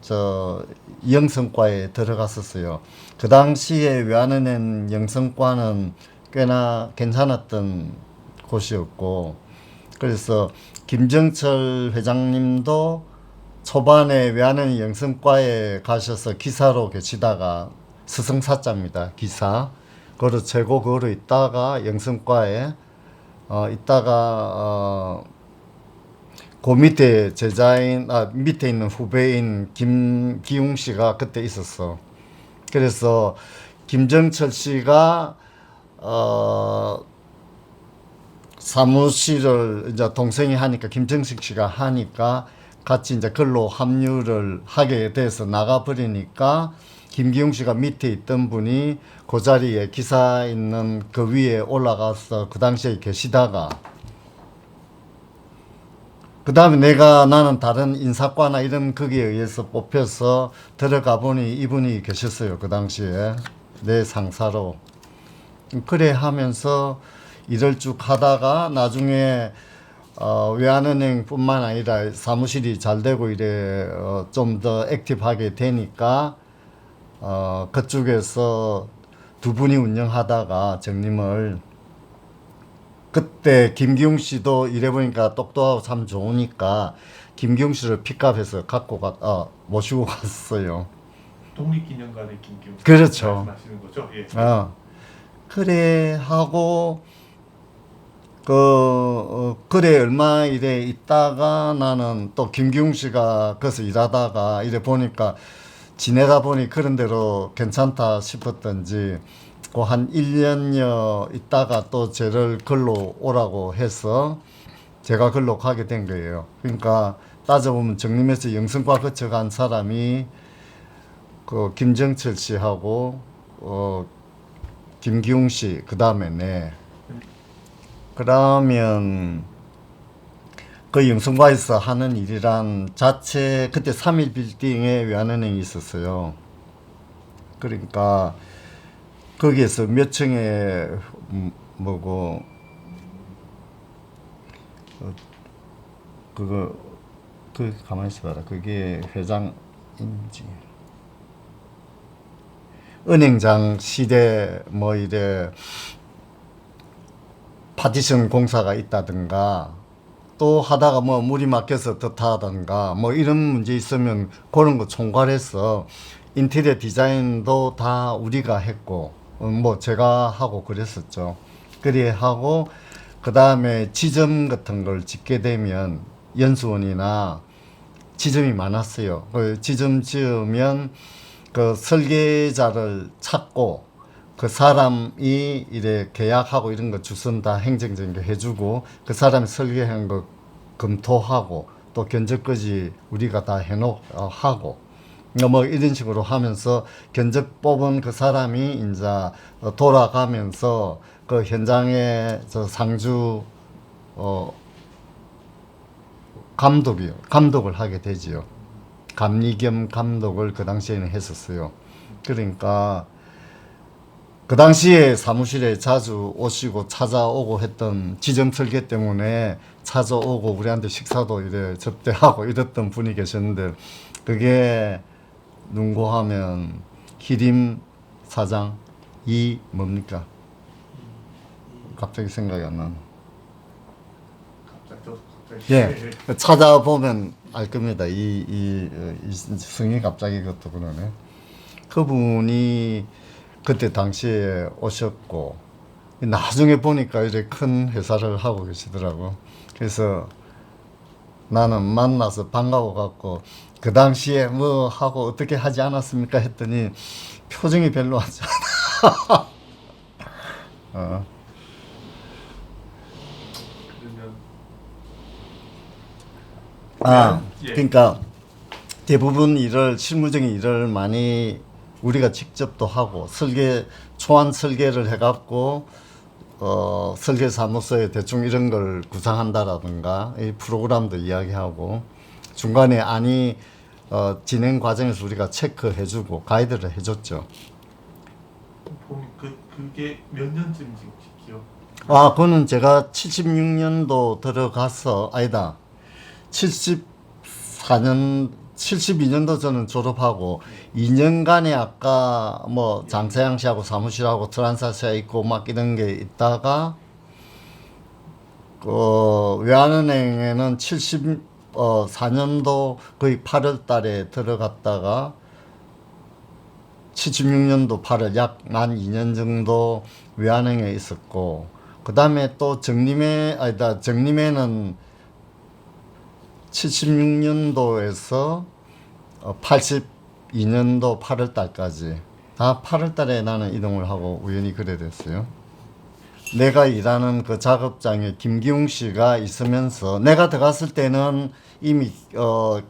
저 영성과에 들어갔었어요. 그 당시에 외환은행 영성과는 꽤나 괜찮았던 곳이었고, 그래서 김정철 회장님도 초반에 외환은행 영성과에 가셔서 기사로 계시다가 스승사자입니다. 기사. 그거로 최고 그거로 있다가 영성과에 있다가 그 밑에 제자인 밑에 있는 후배인 김기웅 씨가 그때 있었어. 그래서 김정철 씨가 사무실을 이제 동생이 하니까 김정식 씨가 하니까 같이 이제 근로 합류를 하게 돼서 나가버리니까 김기웅 씨가 밑에 있던 분이 그 자리에 기사 있는 그 위에 올라가서 그 당시에 계시다가 그 다음에 나는 다른 인사과나 이런 거기에 의해서 뽑혀서 들어가 보니 이분이 계셨어요. 그 당시에 내 상사로. 그래 하면서 일을 쭉 하다가 나중에 외환은행 뿐만 아니라 사무실이 잘 되고 이래 좀 더 액티브하게 되니까 그쪽에서 두 분이 운영하다가 정림을 그때 김기웅 씨도 이래보니까 똑똑하고 참 좋으니까 김기웅 씨를 픽업해서 모시고 갔어요. 독립기념관의 김기웅 그렇죠. 말씀하시는 거죠? 예. 그래 하고 그래 얼마 이래 있다가 나는 또 김기웅 씨가 거기서 일하다가 이래 보니까 지내다 보니 그런 대로 괜찮다 싶었던지 그 한 1년여 있다가 또 저를 글로 오라고 해서 제가 글로 가게 된 거예요. 그러니까 따져보면 정림에서 영성과 거쳐간 사람이 그 김정철 씨하고 김기웅 씨 그 다음에 네. 그러면 그 영성과에서 하는 일이란 자체 그때 3일 빌딩에 외환은행이 있었어요. 그러니까 거기에서 몇 층에 뭐고 그 가만히 있어봐라. 그게 회장인지 은행장 시대 뭐 이래 파티션 공사가 있다든가 또 하다가 뭐 물이 막혀서 더 타든가 뭐 이런 문제 있으면 그런 거 총괄해서 인테리어 디자인도 다 우리가 했고 뭐 제가 하고 그랬었죠. 그래 하고 그 다음에 지점 같은 걸 짓게 되면 연수원이나 지점이 많았어요. 그 지점 지으면 그 설계자를 찾고 그 사람이 이래 계약하고 이런 거 주선 다 행정적인 거 해주고 그 사람이 설계한 거 검토하고 또 견적까지 우리가 다 하고 뭐 이런 식으로 하면서 견적 뽑은 그 사람이 이제 돌아가면서 그 현장에 저 상주 감독을 하게 되지요. 감리 겸 감독을 그 당시에는 했었어요. 그러니까 그 당시에 사무실에 자주 오시고 찾아오고 했던 지점 설계 때문에 찾아오고 우리한테 식사도 이래 접대하고 이랬던 분이 계셨는데 그게 누구 하면 희림 사장 이 뭡니까? 갑자기 생각이 안 나네. 갑자기 예, 찾아보면 알 겁니다. 이 성이 갑자기 그것도 그러네. 그분이 그때 당시에 오셨고 나중에 보니까 이제 큰 회사를 하고 계시더라고. 그래서 나는 만나서 반가워 갖고 그 당시에 뭐 하고 어떻게 하지 않았습니까 했더니 표정이 별로 하지 않아. 그러면 예. 그러니까 대부분 실무적인 일을 많이 우리가 직접도 하고 초안 설계를 해갖고 설계사무소에 대충 이런 걸 구상한다라든가 이 프로그램도 이야기하고 중간에 진행 과정에서 우리가 체크해주고 가이드를 해줬죠. 그게 몇 년쯤인지 혹시 기억? 그거는 제가 76년도 들어가서 아니다. 74년 72년도 저는 졸업하고 2년간에 아까 뭐 장세양 씨하고 사무실하고 트란사시아 있고 막 이런 게 있다가 외환은행에는 74년도 거의 8월 달에 들어갔다가 76년도 8월 약 만 2년 정도 외환은행에 있었고 그 다음에 또 정림에는 76년도에서 82년도 8월 달까지 다 8월 달에 나는 이동을 하고 우연히 그래 됐어요. 내가 일하는 그 작업장에 김기웅 씨가 있으면서 내가 들어갔을 때는 이미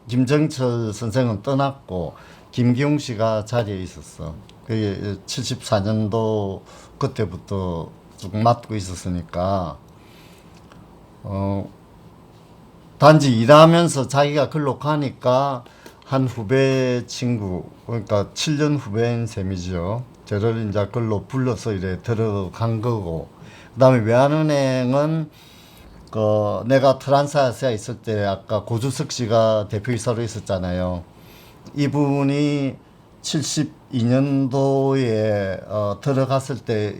김정철 선생은 떠났고 김기웅 씨가 자리에 있었어. 그게 74년도 그때부터 쭉 맡고 있었으니까 단지 일하면서 자기가 글로 가니까 한 후배 친구, 그러니까 7년 후배인 셈이죠. 저를 이제 글로 불러서 이래 들어간 거고. 그 다음에 외환은행은, 내가 트란사시아 있을 때 아까 고주석 씨가 대표이사로 있었잖아요. 이분이 72년도에, 들어갔을 때,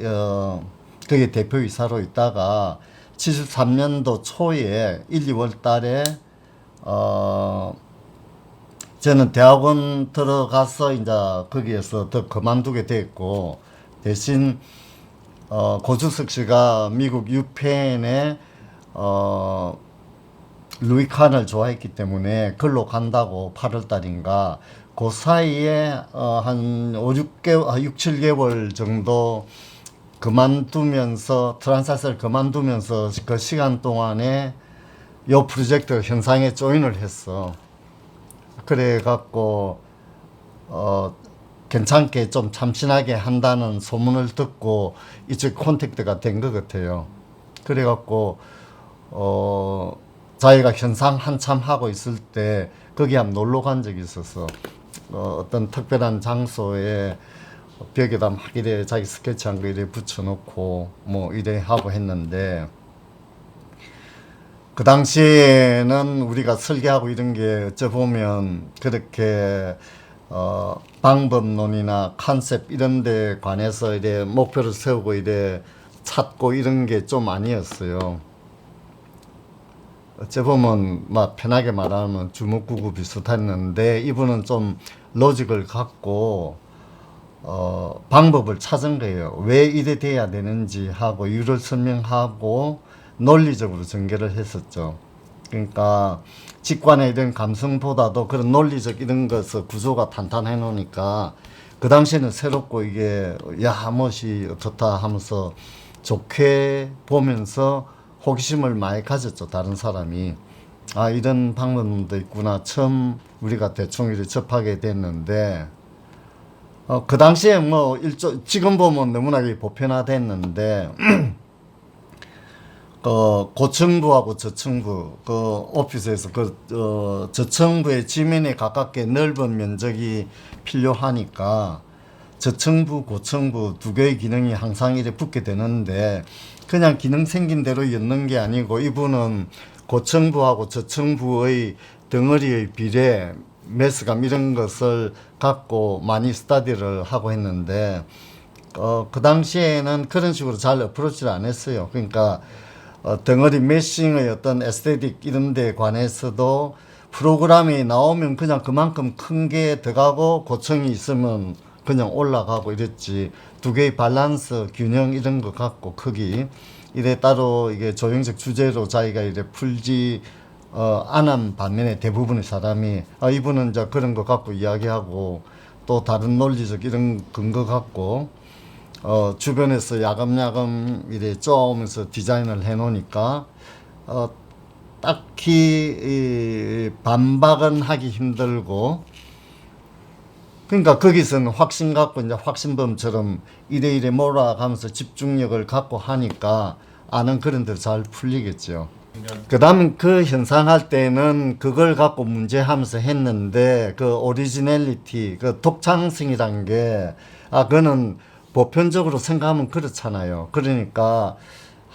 그게 대표이사로 있다가 73년도 초에 1, 2월 달에 저는 대학원 들어가서 이제 거기에서 더 그만두게 됐고 대신 고주석 씨가 미국 유펜에 루이 칸을 좋아했기 때문에 글로 간다고 8월 달인가 그 사이에 한 5, 6개월, 6, 7개월 정도 그만두면서 트란사스를 그만두면서 그 시간 동안에 요 프로젝트 현상에 조인을 했어. 그래 갖고 괜찮게 좀 참신하게 한다는 소문을 듣고 이쪽 콘택트가 된 것 같아요. 그래 갖고 자기가 현상 한참 하고 있을 때 거기 한번 놀러 간 적이 있어서 어떤 특별한 장소에 벽에다 막 이래 자기 스케치한 거 이래 붙여놓고 뭐 이래 하고 했는데 그 당시에는 우리가 설계하고 이런 게 어찌 보면 그렇게 방법론이나 컨셉 이런 데 관해서 이래 목표를 세우고 이래 찾고 이런 게 좀 아니었어요. 어찌 보면 막 편하게 말하면 주먹구구 비슷했는데 이분은 좀 로직을 갖고 방법을 찾은 거예요. 왜 이래 돼야 되는지 하고 이유를 설명하고 논리적으로 전개를 했었죠. 그러니까 직관의 이런 감성보다도 그런 논리적 이런 것을 구조가 탄탄해 놓으니까 그 당시에는 새롭고 이게 야 멋이 어떻다 하면서 좋게 보면서 호기심을 많이 가졌죠. 다른 사람이 아 이런 방법도 있구나. 처음 우리가 대충 이렇게 접하게 됐는데 그 당시에 뭐 지금 보면 너무나 보편화됐는데 고층부하고 저층부 오피스에서 저층부의 지면에 가깝게 넓은 면적이 필요하니까 저층부, 고층부 두 개의 기능이 항상 이렇게 붙게 되는데 그냥 기능 생긴 대로 엮는 게 아니고 이분은 고층부하고 저층부의 덩어리의 비례 매스감 이런 것을 갖고 많이 스터디를 하고 했는데 그 당시에는 그런 식으로 잘 어프로치를 안 했어요. 그러니까 덩어리 매싱의 어떤 에스테틱 이런 데 관해서도 프로그램이 나오면 그냥 그만큼 큰 게 들어가고 고층이 있으면 그냥 올라가고 이랬지 두 개의 밸런스 균형 이런 거 갖고 크기 이래 따로 이게 조형적 주제로 자기가 이래 풀지 안 한 반면에 대부분의 사람이 이분은 이제 그런 거 갖고 이야기하고 또 다른 논리적 이런 근거 갖고 주변에서 야금야금 이래 쪼으면서 디자인을 해 놓으니까 딱히 반박은 하기 힘들고 그러니까 거기서는 확신 갖고 이제 확신범처럼 이래 몰아가면서 집중력을 갖고 하니까 아는 그런 대로 잘 풀리겠죠. 그 다음에 그 현상할 때는 그걸 갖고 문제하면서 했는데 그 오리지널리티, 그 독창성이란 게 그거는 보편적으로 생각하면 그렇잖아요. 그러니까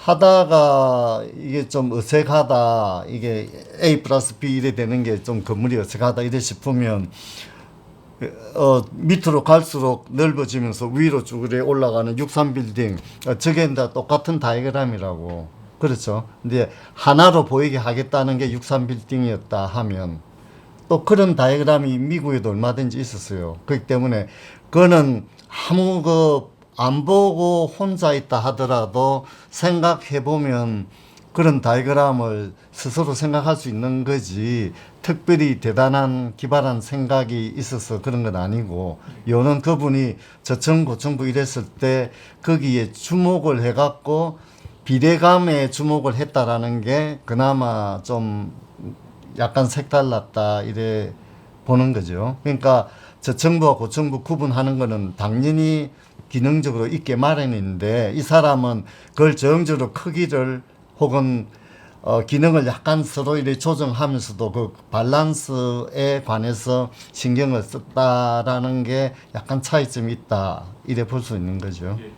하다가 이게 좀 어색하다, 이게 A 플러스 B 이래 되는 게 좀 건물이 어색하다 이래 싶으면 밑으로 갈수록 넓어지면서 위로 쭉 이래 올라가는 63빌딩, 저게 다 똑같은 다이어그램이라고. 그렇죠. 근데 하나로 보이게 하겠다는 게 63빌딩이었다 하면 또 그런 다이어그램이 미국에도 얼마든지 있었어요. 그렇기 때문에 그거는 아무 안 보고 혼자 있다 하더라도 생각해 보면 그런 다이어그램을 스스로 생각할 수 있는 거지, 특별히 대단한 기발한 생각이 있어서 그런 건 아니고, 요는 그분이 저층고층부 이랬을 때 거기에 주목을 해갖고 비례감에 주목을 했다라는 게 그나마 좀 약간 색달랐다 이래 보는 거죠. 그러니까 저층부와 고층부 구분하는 거는 당연히 기능적으로 있게 마련인데, 이 사람은 그걸 정적으로 크기를 혹은 기능을 약간 서로 이렇게 조정하면서도 그 밸런스에 관해서 신경을 썼다라는 게 약간 차이점이 있다 이래 볼 수 있는 거죠. 예, 예.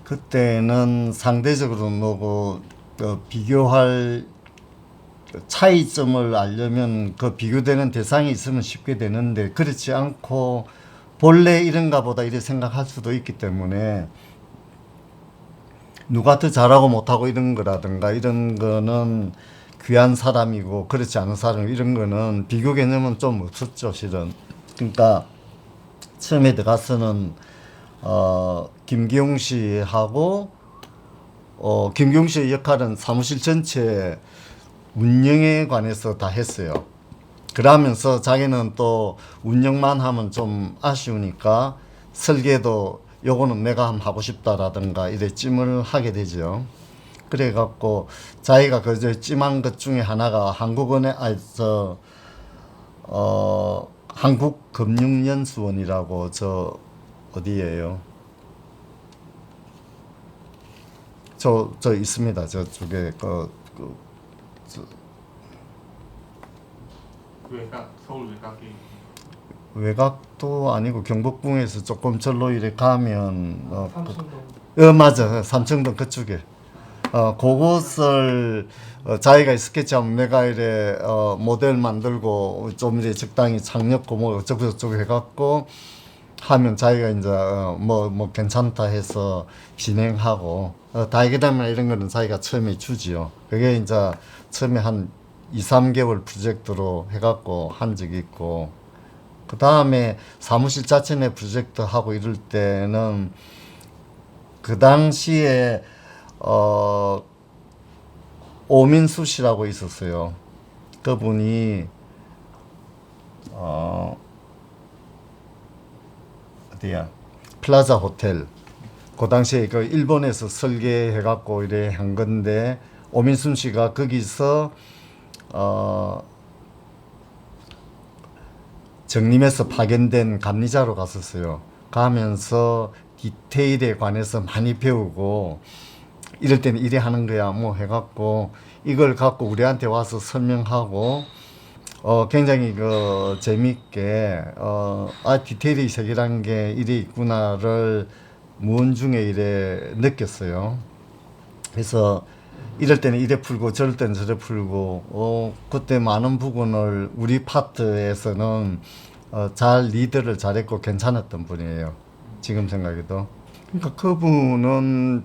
그때는 상대적으로 뭐고 비교할 차이점을 알려면 그 비교되는 대상이 있으면 쉽게 되는데, 그렇지 않고 본래 이런가 보다 이렇게 생각할 수도 있기 때문에 누가 더 잘하고 못하고 이런 거라든가 이런 거는 귀한 사람이고 그렇지 않은 사람 이런 거는 비교 개념은 좀 없었죠 실은. 그러니까 처음에 들어가서는 김기용 씨하고 김기용 씨의 역할은 사무실 전체 운영에 관해서 다 했어요. 그러면서 자기는 또 운영만 하면 좀 아쉬우니까 설계도 요거는 내가 한번 하고 싶다라든가 이래 찜을 하게 되죠. 그래갖고 자기가 그저 찜한 것 중에 하나가 한국금융연수원이라고 저 어디예요? 저 있습니다. 저쪽에 외곽, 서울 외곽에 외곽도 아니고 경복궁에서 조금 절로 이렇게 가면 삼성동. 맞아, 삼청동 그쪽에 그곳을 자기가 스케치하면 내가 이래 모델 만들고 좀 이래 적당히 착렵고 뭐 어쩌고 저쩌고 해갖고 하면 자기가 이제 뭐 괜찮다 해서 진행하고 다이어그램이나 이런 거는 자기가 처음에 주지요. 그게 이제 처음에 한 2, 3개월 프로젝트로 해갖고 한 적이 있고, 그 다음에 사무실 자체 내 프로젝트 하고 이럴 때는 그 당시에 오민수 씨라고 있었어요. 그분이 어디야 플라자 호텔, 그 당시에 그 일본에서 설계해갖고 이래 한 건데, 오민순 씨가 거기서 정림에서 파견된 감리자로 갔었어요. 가면서 디테일에 관해서 많이 배우고, 이럴 때는 이래 하는 거야 뭐 해갖고 이걸 갖고 우리한테 와서 설명하고 굉장히 그 재밌게 디테일이 색이란 게 이래 있구나를 무언 중에 이래 느꼈어요. 그래서 이럴 때는 이래 풀고 저럴 때는 저래 풀고 그때 많은 부분을 우리 파트에서는 잘 리드를 잘했고 괜찮았던 분이에요. 지금 생각해도. 그러니까 그분은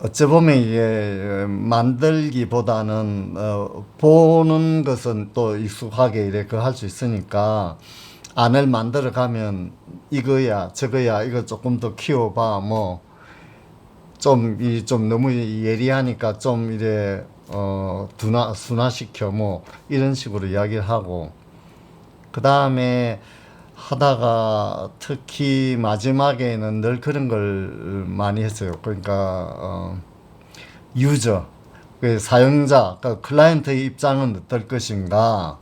어찌 보면 이게 만들기보다는 보는 것은 또 익숙하게 이렇게 할 수 있으니까 안을 만들어 가면 이거야 저거야 이거 조금 더 키워봐 뭐 좀 너무 예리하니까 좀 이래 순화시켜 뭐 이런 식으로 이야기를 하고, 그 다음에 하다가 특히 마지막에는 늘 그런 걸 많이 했어요. 그러니까 유저, 그 사용자, 그 클라이언트의 입장은 어떨 것인가,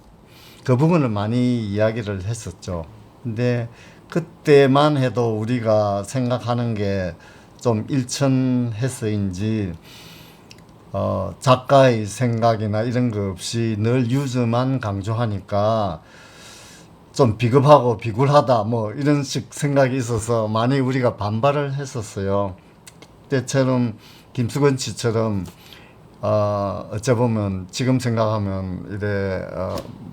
그 부분을 많이 이야기를 했었죠. 근데 그때만 해도 우리가 생각하는 게 좀 일천해서인지 작가의 생각이나 이런 거 없이 늘 유저만 강조하니까 좀 비겁하고 비굴하다 뭐 이런 식 생각이 있어서 많이 우리가 반발을 했었어요. 때처럼 김수건 씨처럼 어째 보면 지금 생각하면 이래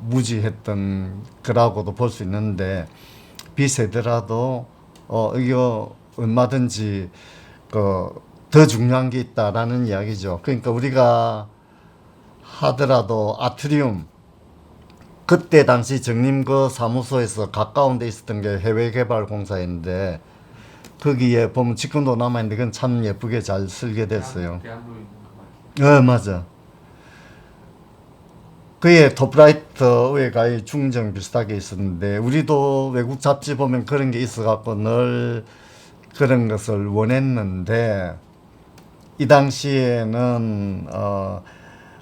무지했던 거라고도 볼 수 있는데 비세더라도 이거 얼마든지 더 중요한 게 있다라는 이야기죠. 그러니까 우리가 하더라도 아트리움 그때 당시 정림 그 사무소에서 가까운 데 있었던 게 해외개발공사인데 거기에 보면 지금도 남아있는데 그건 참 예쁘게 잘 설계됐어요. 대안로 있는 거 맞아요. 맞아. 그게 톱라이터의 가히 중정 비슷하게 있었는데 우리도 외국 잡지 보면 그런 게 있어갖고 늘 그런 것을 원했는데 이 당시에는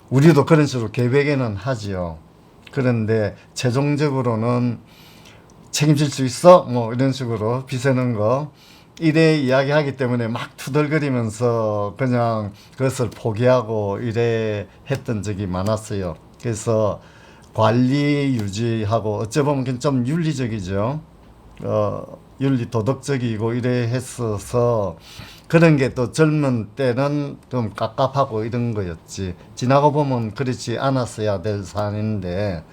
우리도 그런 식으로 계획에는 하지요. 그런데 최종적으로는 책임질 수 있어? 뭐 이런 식으로 비세는 거 이래 이야기하기 때문에 막 투덜거리면서 그냥 그것을 포기하고 이래 했던 적이 많았어요. 그래서 관리 유지하고 어찌 보면 좀 윤리적이죠. 윤리 도덕적이고 이래 했어서 그런 게 또 젊은 때는 좀 깝깝하고 이런 거였지. 지나고 보면 그렇지 않았어야 될 사안인데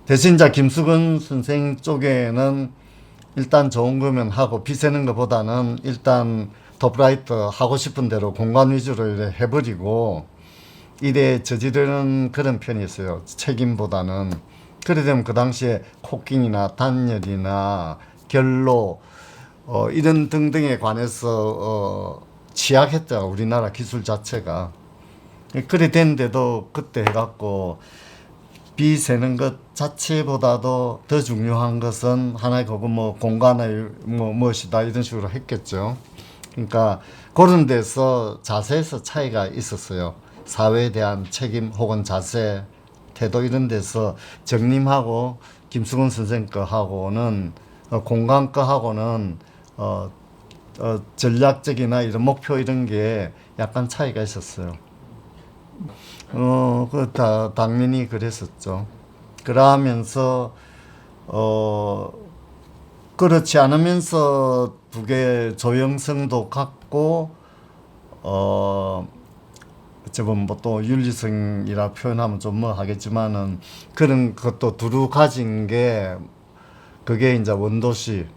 대신 자 김수근 선생 쪽에는 일단 좋은 거면 하고 비세는 것보다는 일단 톱라이터 하고 싶은 대로 공간 위주로 이래 해버리고 이래 저지르는 그런 편이었어요. 책임보다는. 그래 되면 그 당시에 코킹이나 단열이나 결로 이런 등등에 관해서 취약했죠. 우리나라 기술 자체가. 그래 됐는데도 그때 해갖고 비세는 것 자체보다도 더 중요한 것은 하나의 그거 뭐 공간의 뭐 무엇이다 이런 식으로 했겠죠. 그러니까 그런 데서 자세에서 차이가 있었어요. 사회에 대한 책임 혹은 자세, 태도 이런 데서 정림하고 김수근 선생 거하고는 공간 거하고는 전략적이나 이런 목표 이런 게 약간 차이가 있었어요. 당연히 그랬었죠. 그러면서, 그렇지 않으면서 두 개 조형성도 같고, 어쩌면 뭐 또 윤리성이라 표현하면 좀 뭐 하겠지만은 그런 것도 두루 가진 게 그게 이제 원도시,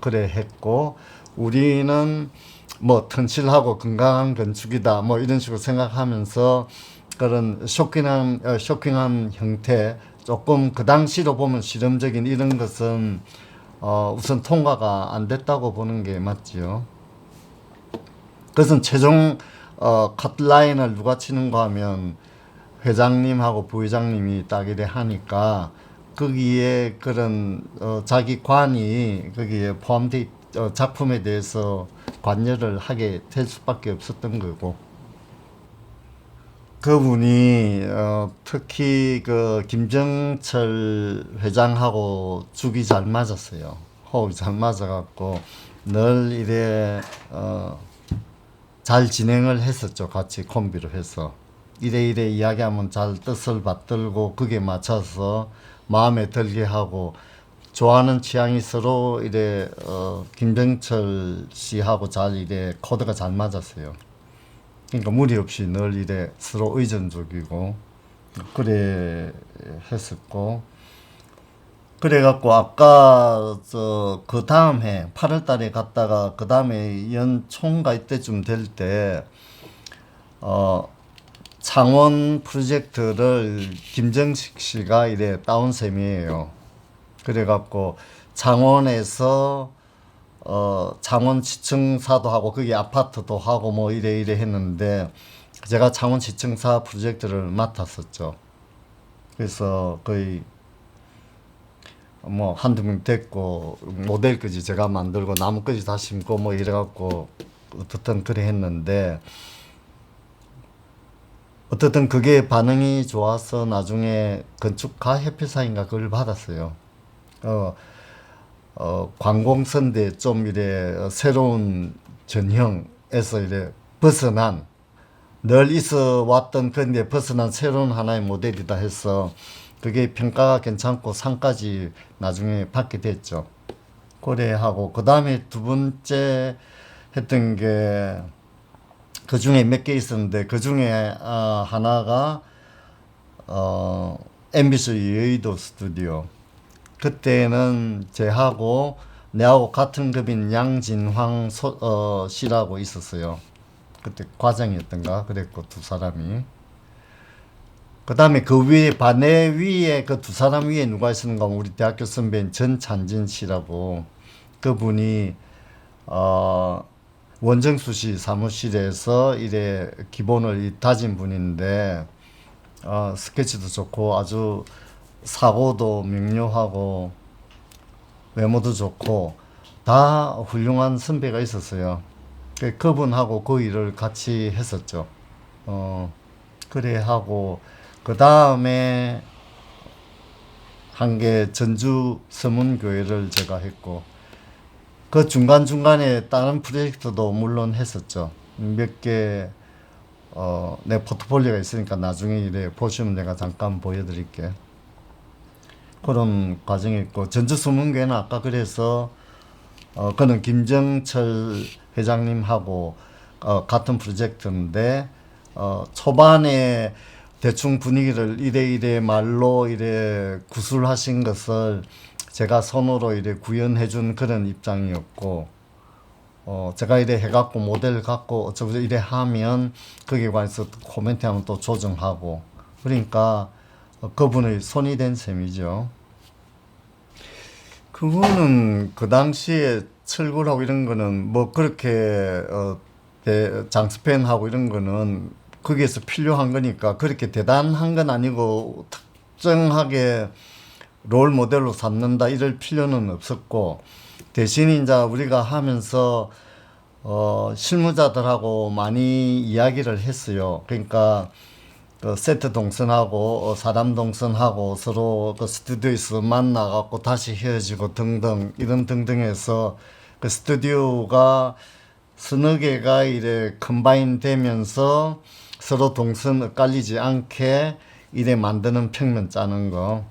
그래 했고, 우리는 뭐 튼실하고 건강한 건축이다 뭐 이런 식으로 생각하면서 그런 쇼킹한 형태 조금 그 당시로 보면 실험적인 이런 것은 우선 통과가 안 됐다고 보는 게 맞지요. 그것은 최종 컷라인을 누가 치는가 하면 회장님하고 부회장님이 딱 이래 하니까 거기에 그런 자기 관이 거기에 포함돼 작품에 대해서 관여를 하게 될 수밖에 없었던 거고 그분이 특히 그 김정철 회장하고 죽이 잘 맞았어요. 호흡이 잘 맞아갖고 늘 이래 잘 진행을 했었죠. 같이 콤비로 해서 이래 이야기하면 잘 뜻을 받들고 그게 맞춰서 마음에 들게 하고 좋아하는 취향이 서로 이래 김정철 씨하고 잘 이래 코드가 잘 맞았어요. 그러니까 무리 없이 늘 이래 서로 의존적이고 그래 했었고 그래갖고 아까 그 다음 해 8월달에 갔다가 그 다음에 연초인가 이때쯤 될 때 창원 프로젝트를 김정식 씨가 이래 따온 셈이에요. 그래갖고 창원에서 창원지청사도 하고 거기 아파트도 하고 뭐 이래 했는데 제가 창원지청사 프로젝트를 맡았었죠. 그래서 거의 뭐 한두 명 됐고 모델까지 제가 만들고 나무까지 다 심고 뭐 이래갖고 어떻든 그래 했는데 어떻든 그게 반응이 좋아서 나중에 건축가협회사인가 그걸 받았어요. 관공서인데 좀 이래 새로운 전형에서 이래 벗어난 늘 있어 왔던 건데 벗어난 새로운 하나의 모델이다 해서 그게 평가가 괜찮고 상까지 나중에 받게 됐죠. 고려하고 그 다음에 두 번째 했던 게 그 중에 몇 개 있었는데 그 중에 하나가 MBC 여의도 스튜디오. 그때는 제하고 내하고 같은 급인 양진황 씨라고 있었어요. 그때 과장이었던가 그랬고 두 사람이. 그 다음에 그 위에 반대 위에 그 두 사람 위에 누가 있었는가 하면 우리 대학교 선배인 전찬진 씨라고 그분이 원정수 씨 사무실에서 이래 기본을 다진 분인데 스케치도 좋고 아주 사고도 명료하고 외모도 좋고 다 훌륭한 선배가 있었어요. 그분하고 그 일을 같이 했었죠. 그래 하고 그 다음에 한 게 전주 서문교회를 제가 했고 그 중간중간에 다른 프로젝트도 물론 했었죠. 몇 개, 내 포트폴리오가 있으니까 나중에 이래 보시면 내가 잠깐 보여드릴게. 그런 과정이 있고, 전주수문교회는 아까 그래서, 그는 김정철 회장님하고, 같은 프로젝트인데, 초반에 대충 분위기를 이래 말로 이래 구술하신 것을 제가 손으로 이래 구현해 준 그런 입장이었고, 제가 이래 해갖고 모델 갖고 어쩌고 이래 하면 거기에 관해서 코멘트 하면 또 조정하고, 그러니까 그분의 손이 된 셈이죠. 그거는 그 당시에 철구하고 이런 거는 뭐 그렇게, 장스펜하고 이런 거는 거기에서 필요한 거니까 그렇게 대단한 건 아니고 특정하게 롤 모델로 삼는다 이럴 필요는 없었고 대신 이제 우리가 하면서 실무자들하고 많이 이야기를 했어요. 그러니까 그 세트 동선하고 사람 동선하고 서로 그 스튜디오에서 만나갖고 다시 헤어지고 등등 이런 등등해서 그 스튜디오가 서너 개가 이래 컴바인 되면서 서로 동선 엇갈리지 않게 이래 만드는 평면 짜는 거.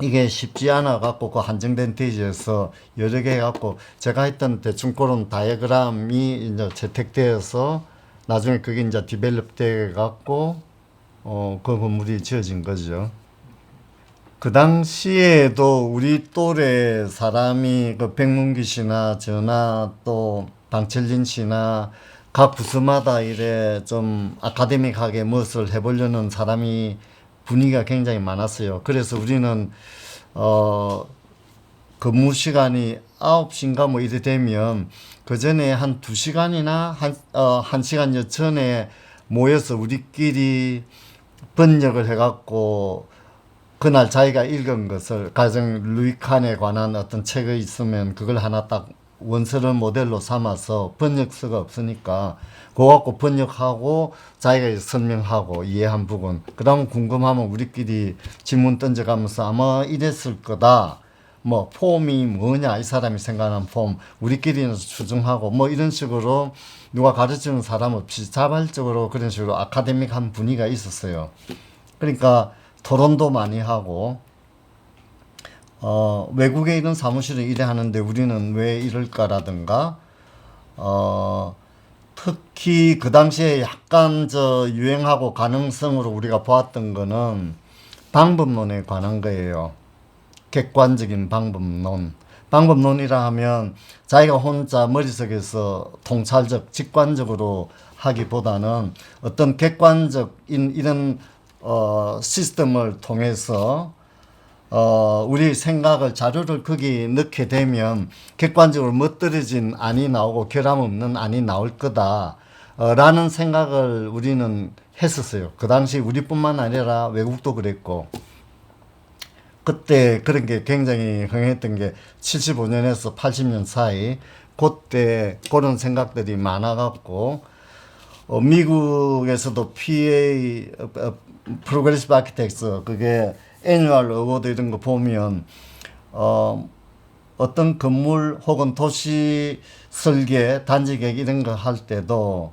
이게 쉽지 않아 갖고 그 한정된 대지에서 여러 개 갖고 제가 했던 대충 그런 다이어그램이 이제 채택되어서 나중에 그게 이제 디벨롭 돼 갖고 그 건물이 지어진 거죠. 그 당시에도 우리 또래 사람이 그 백문기 씨나 저나 또 방철린 씨나 각 부서마다 이래 좀 아카데믹하게 무엇을 해보려는 사람이 분위기가 굉장히 많았어요. 그래서 우리는 근무 시간이 9시인가 뭐 이래 되면 그 전에 한 2시간이나 한 시간 전에 모여서 우리끼리 번역을 해갖고 그날 자기가 읽은 것을 가령 루이 칸에 관한 어떤 책이 있으면 그걸 하나 딱 원서를 모델로 삼아서 번역서가 없으니까 그거 갖고 번역하고 자기가 설명하고 이해한 부분 그 다음 궁금하면 우리끼리 질문 던져가면서 아마 이랬을 거다 뭐 폼이 뭐냐 이 사람이 생각하는 폼 우리끼리는 추정하고 뭐 이런 식으로 누가 가르치는 사람 없이 자발적으로 그런 식으로 아카데믹한 분위기가 있었어요. 그러니까 토론도 많이 하고 외국에 있는 사무실은 이래 하는데 우리는 왜 이럴까라든가, 특히 그 당시에 약간 유행하고 가능성으로 우리가 보았던 거는 방법론에 관한 거예요. 객관적인 방법론. 방법론이라 하면 자기가 혼자 머릿속에서 통찰적, 직관적으로 하기보다는 어떤 객관적인 이런, 시스템을 통해서 우리 생각을 자료를 거기 넣게 되면 객관적으로 멋들어진 안이 나오고 결함 없는 안이 나올 거다 라는 생각을 우리는 했었어요. 그 당시 우리뿐만 아니라 외국도 그랬고 그때 그런 게 굉장히 흥했던 게 75년에서 80년 사이 그때 그런 생각들이 많아갖고 미국에서도 PA 프로그레시브 아키텍처 그게 애니얼 어워드 이런 거 보면 어떤 건물 혹은 도시 설계 단지 계획 이런 거 할 때도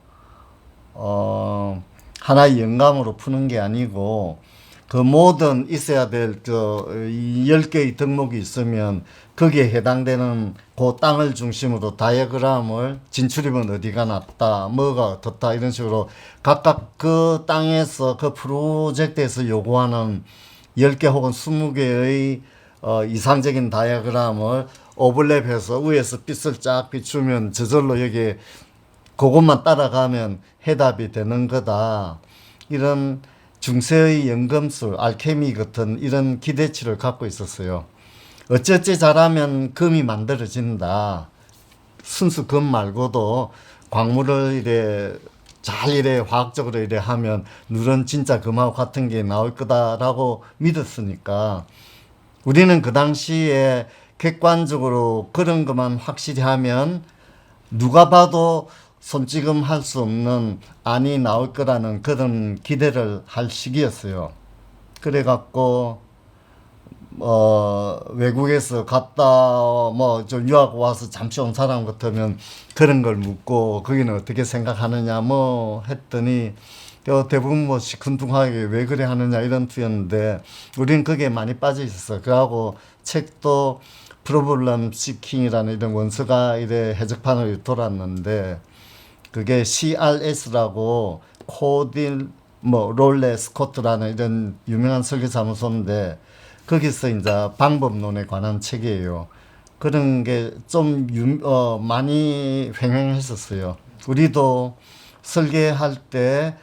하나의 영감으로 푸는 게 아니고 그 모든 있어야 될 10개의 덕목이 있으면 거기에 해당되는 그 땅을 중심으로 다이어그램을 진출입은 어디가 낫다, 뭐가 어떻다 이런 식으로 각각 그 땅에서 그 프로젝트에서 요구하는 10개 혹은 20개의 이상적인 다이어그램을 오버랩해서 위에서 빛을 쫙 비추면 저절로 여기에 그것만 따라가면 해답이 되는 거다. 이런 중세의 연금술, 알케미 같은 이런 기대치를 갖고 있었어요. 어찌어찌 잘하면 금이 만들어진다. 순수 금 말고도 광물을 이래 잘 이래 화학적으로 이래 하면 누런 진짜 금하고 같은 게 나올 거다라고 믿었으니까 우리는 그 당시에 객관적으로 그런 것만 확실히 하면 누가 봐도 손찌금 할 수 없는 안이 나올 거라는 그런 기대를 할 시기였어요. 그래갖고 외국에서 갔다 좀 유학 와서 잠시 온 사람 같으면 그런 걸 묻고 거기는 어떻게 생각하느냐 했더니 대부분 시큰둥하게 왜 그래 하느냐 이런 투였는데 우리는 그게 많이 빠져 있었어. 그하고 책도 프로블럼 시킹이라는 이런 원서가 이래 해적판을 돌았는데 그게 CRS라고 코딜 롤레 스코트라는 이런 유명한 설계사무소인데 거기서 이제 방법론에 관한 책이에요. 그런 게 좀 많이 횡행했었어요. 우리도 설계할 때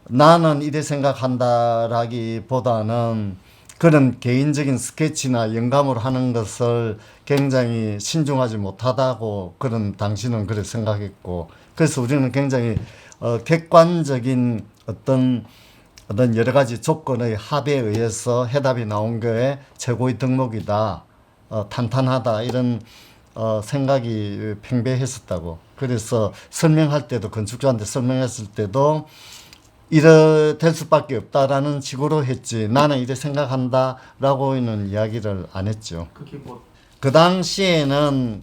나는 이래 생각한다라기보다는 그런 개인적인 스케치나 영감으로 하는 것을 굉장히 신중하지 못하다고 그런 당시는 그렇게 생각했고 그래서 우리는 굉장히 객관적인 어떤 여러 가지 조건의 합에 의해서 해답이 나온 거에 최고의 덕목이다, 탄탄하다 이런 생각이 팽배했었다고. 그래서 설명할 때도 건축자한테 설명했을 때도 이래 될 수밖에 없다라는 식으로 했지 나는 이래 생각한다라고는 이야기를 안 했죠. 그게 뭐 그 당시에는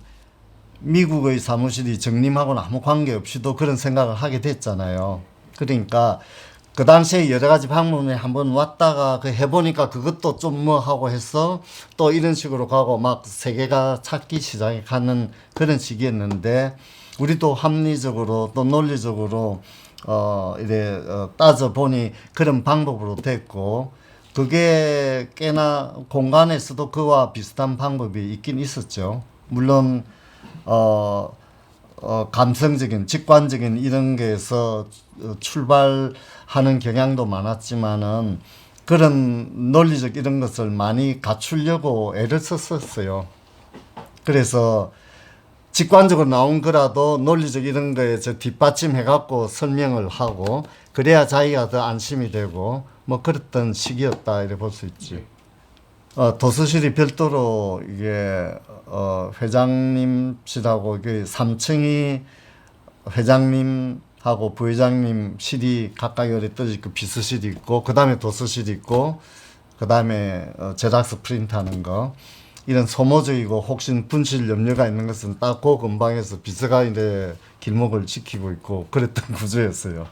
미국의 사무실이 정림하고는 아무 관계없이도 그런 생각을 하게 됐잖아요. 그러니까 그 당시에 여러 가지 방법에 한번 왔다가 해보니까 그것도 좀 하고 해서 또 이런 식으로 가고 막 세계가 찾기 시작하는 그런 시기였는데 우리도 합리적으로 또 논리적으로 따져보니 그런 방법으로 됐고 그게 꽤나 공간에서도 그와 비슷한 방법이 있긴 있었죠. 물론 감성적인, 직관적인 이런 게에서 출발하는 경향도 많았지만은 그런 논리적 이런 것을 많이 갖추려고 애를 썼었어요. 그래서 직관적으로 나온 거라도 논리적 이런 거에 뒷받침해갖고 설명을 하고 그래야 자기가 더 안심이 되고 그랬던 시기였다 이렇게 볼 수 있지. 도서실이 별도로 이게 회장님실하고 이게 3층이 회장님하고 부회장님 실이 각각 열에 떠져 있고 비서실이 있고 그 다음에 도서실이 있고 그 다음에 제작서 프린트하는 거 이런 소모적이고 혹시 분실 염려가 있는 것은 딱 그 근방에서 비서가 이제 길목을 지키고 있고 그랬던 구조였어요.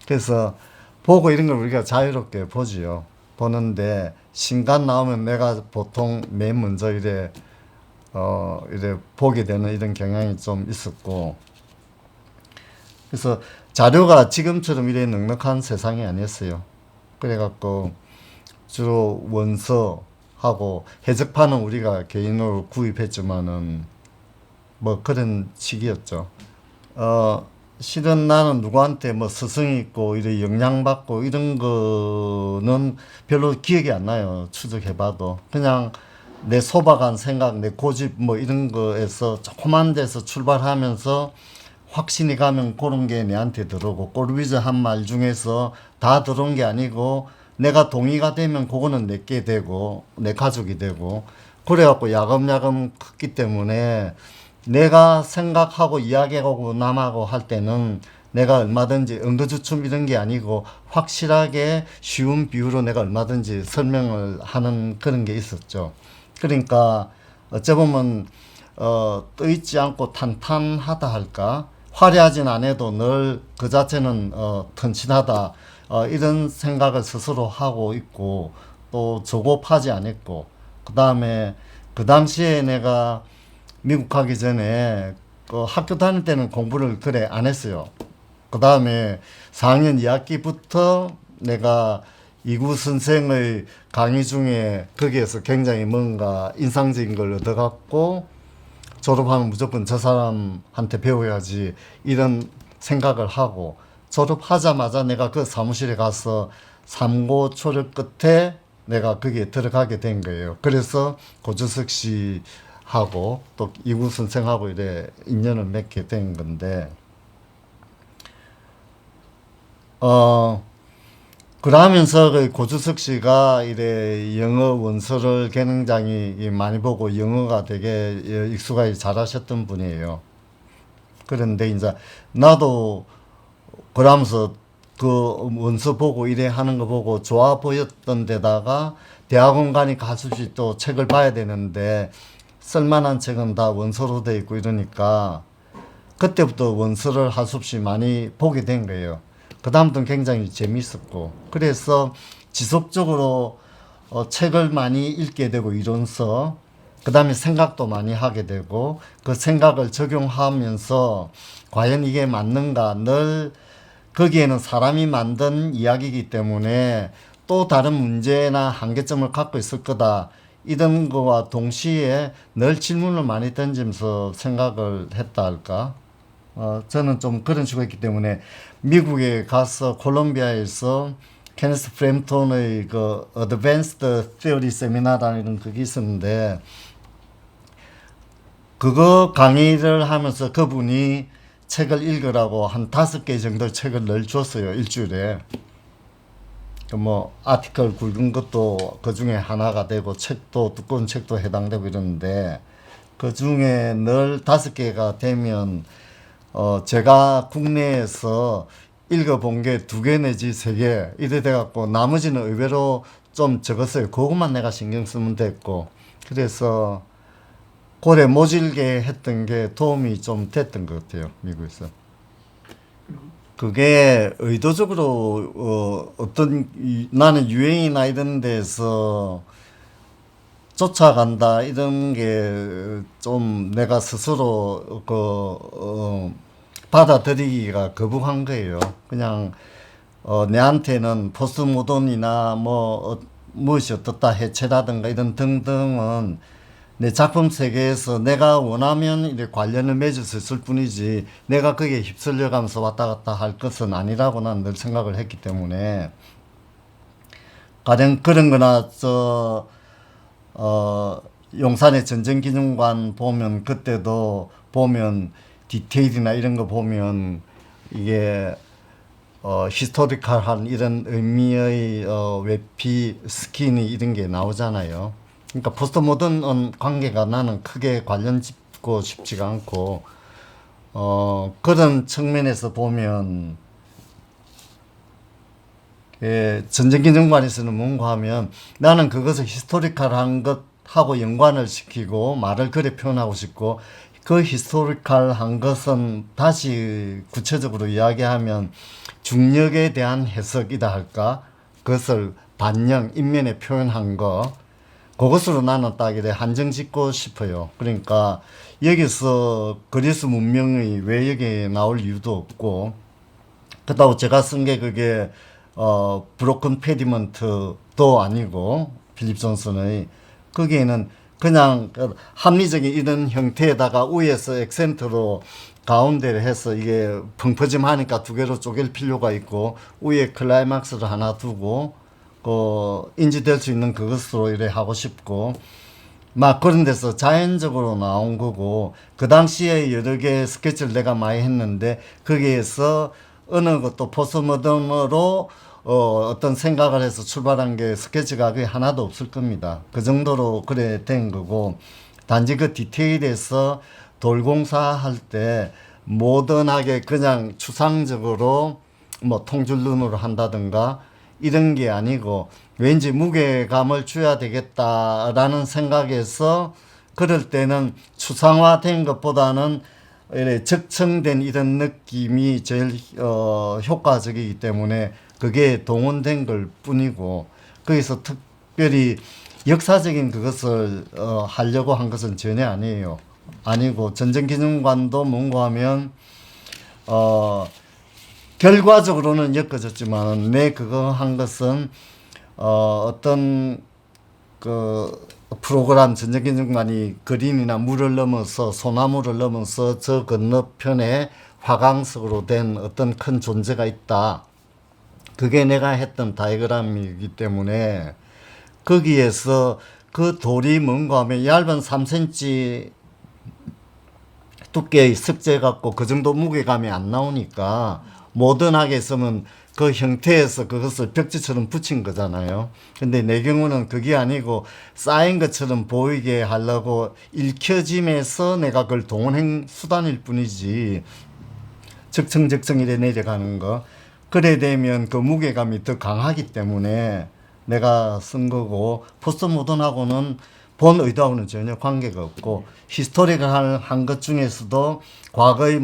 그래서 보고 이런 걸 우리가 자유롭게 보지요. 보는데 신간 나오면 내가 보통 맨 먼저 이래 보게 되는 이런 경향이 좀 있었고 그래서 자료가 지금처럼 이래 넉넉한 세상이 아니었어요. 그래갖고 주로 원서하고 해적판은 우리가 개인으로 구입했지만은 그런 시기였죠. 실은 나는 누구한테 스승이 있고 이래 영향받고 이런 거는 별로 기억이 안 나요. 추적해봐도 그냥 내 소박한 생각, 내 고집 이런 거에서 조그만 데서 출발하면서 확신이 가면 그런 게 내한테 들어오고 꼴비즈 한 말 중에서 다 들어온 게 아니고 내가 동의가 되면 그거는 내게 되고 내 가족이 되고 그래갖고 야금야금 컸기 때문에 내가 생각하고 이야기하고 남하고 할 때는 내가 얼마든지 응거주춤 이런 게 아니고 확실하게 쉬운 비유로 내가 얼마든지 설명을 하는 그런 게 있었죠. 그러니까 어쩌보면 떠있지 않고 탄탄하다 할까? 화려하진 않아도 늘 그 자체는 튼실하다. 이런 생각을 스스로 하고 있고 또 조급하지 않았고 그 다음에 그 당시에 내가 미국 가기 전에 그 학교 다닐 때는 공부를 그래 안 했어요. 그 다음에 4학년 2학기부터 내가 이구 선생의 강의 중에 거기에서 굉장히 뭔가 인상적인 걸 얻어갖고 졸업하면 무조건 저 사람한테 배워야지 이런 생각을 하고 졸업하자마자 내가 그 사무실에 가서 삼고 초력 끝에 내가 거기에 들어가게 된 거예요. 그래서 고주석 씨하고 또 이구 선생하고 이래 인연을 맺게 된 건데 그러면서 그 고주석 씨가 이래 영어 원서를 굉장히 많이 보고 영어가 되게 익숙하게 잘하셨던 분이에요. 그런데 이제 나도 그러면서 그 원서 보고 이래 하는 거 보고 좋아 보였던 데다가 대학원 가니까 할 수 없이 또 책을 봐야 되는데 쓸만한 책은 다 원서로 돼 있고 이러니까 그때부터 원서를 할 수 없이 많이 보게 된 거예요. 그 다음부터는 굉장히 재밌었고 그래서 지속적으로 책을 많이 읽게 되고 이론서 그 다음에 생각도 많이 하게 되고 그 생각을 적용하면서 과연 이게 맞는가 늘 거기에는 사람이 만든 이야기이기 때문에 또 다른 문제나 한계점을 갖고 있을 거다 이런 거와 동시에 늘 질문을 많이 던지면서 생각을 했다 할까. 저는 좀 그런 식으로 했기 때문에 미국에 가서 콜롬비아에서 케네스 프램톤의 그 어드밴스드 Theory 세미나라는 그게 있었는데 그거 강의를 하면서 그분이 책을 읽으라고 한 5개 정도 책을 늘 줬어요. 일주일에. 뭐 아티클 굵은 것도 그 중에 하나가 되고 책도 두꺼운 책도 해당되고 이러는데 그 중에 늘 5개가 되면 제가 국내에서 읽어본 게 2개 내지 3개 이래 돼갖고 나머지는 의외로 좀 적었어요. 그것만 내가 신경 쓰면 됐고 그래서 고래 모질게 했던 게 도움이 좀 됐던 것 같아요. 미국에서. 그게 의도적으로 어떤 나는 유행이나 이런 데서 쫓아간다 이런 게 좀 내가 스스로 받아들이기가 거북한 거예요. 그냥 내한테는 포스트 모던이나 무엇이 어떻다 해체라든가 이런 등등은 내 작품 세계에서 내가 원하면 이렇게 관련을 맺을 수 있을 뿐이지 내가 거기에 휩쓸려 가면서 왔다 갔다 할 것은 아니라고 난 늘 생각을 했기 때문에 가령 그런 거나 용산의 전쟁기념관 보면 그때도 보면 디테일이나 이런 거 보면 이게 히스토리컬한 이런 의미의 외피 스킨이 이런 게 나오잖아요. 그러니까 포스트 모던 관계가 나는 크게 관련 짓고 싶지가 않고 그런 측면에서 보면 전쟁기념관에서는 뭔가 하면 나는 그것을 히스토리컬한 것하고 연관을 시키고 말을 그래 표현하고 싶고 그 히스토리컬한 것은 다시 구체적으로 이야기하면 중력에 대한 해석이다 할까 그것을 반영 인면에 표현한 거 그것으로 나는 딱 이래 한정 짓고 싶어요. 그러니까 여기서 그리스 문명이 왜 여기에 나올 이유도 없고 그렇다고 제가 쓴 게 그게 브로큰 페디먼트도 아니고 필립 존슨의 거기에는 그냥 합리적인 이런 형태에다가 위에서 액센트로 가운데를 해서 이게 펑퍼짐하니까 2개로 쪼갤 필요가 있고 위에 클라이막스를 하나 두고 인지될 수 있는 그것으로 이래 하고 싶고 막 그런 데서 자연적으로 나온 거고 그 당시에 여러 개의 스케치를 내가 많이 했는데 거기에서 어느 것도 포스트모던으로 어떤 생각을 해서 출발한 게 스케치가 그게 하나도 없을 겁니다. 그 정도로 그래 된 거고 단지 그 디테일에서 돌공사 할 때 모던하게 그냥 추상적으로 뭐 통줄눈으로 한다든가 이런 게 아니고 왠지 무게감을 줘야 되겠다라는 생각에서 그럴 때는 추상화된 것보다는 이래 적층된 이런 느낌이 제일 효과적이기 때문에 그게 동원된 걸 뿐이고 거기서 특별히 역사적인 그것을 하려고 한 것은 전혀 아니에요. 아니고 전쟁기념관도 뭔가 하면 결과적으로는 엮어졌지만 내 그거 한 것은 어떤 그 프로그램 전쟁기념관이 그림이나 물을 넘어서 소나무를 넘어서 저 건너편에 화강석으로 된 어떤 큰 존재가 있다. 그게 내가 했던 다이어그램이기 때문에 거기에서 그 돌이 뭔가 하면 얇은 3cm 두께의 석재 갖고 그 정도 무게감이 안 나오니까 모던하게 쓰면 그 형태에서 그것을 벽지처럼 붙인 거잖아요. 근데 내 경우는 그게 아니고 쌓인 것처럼 보이게 하려고 읽혀짐에서 내가 그걸 동원행 수단일 뿐이지 적층적층 이래 내려가는 거 그래 되면 그 무게감이 더 강하기 때문에 내가 쓴 거고 포스트 모던하고는 본 의도하고는 전혀 관계가 없고 히스토리컬 한 것 중에서도 과거의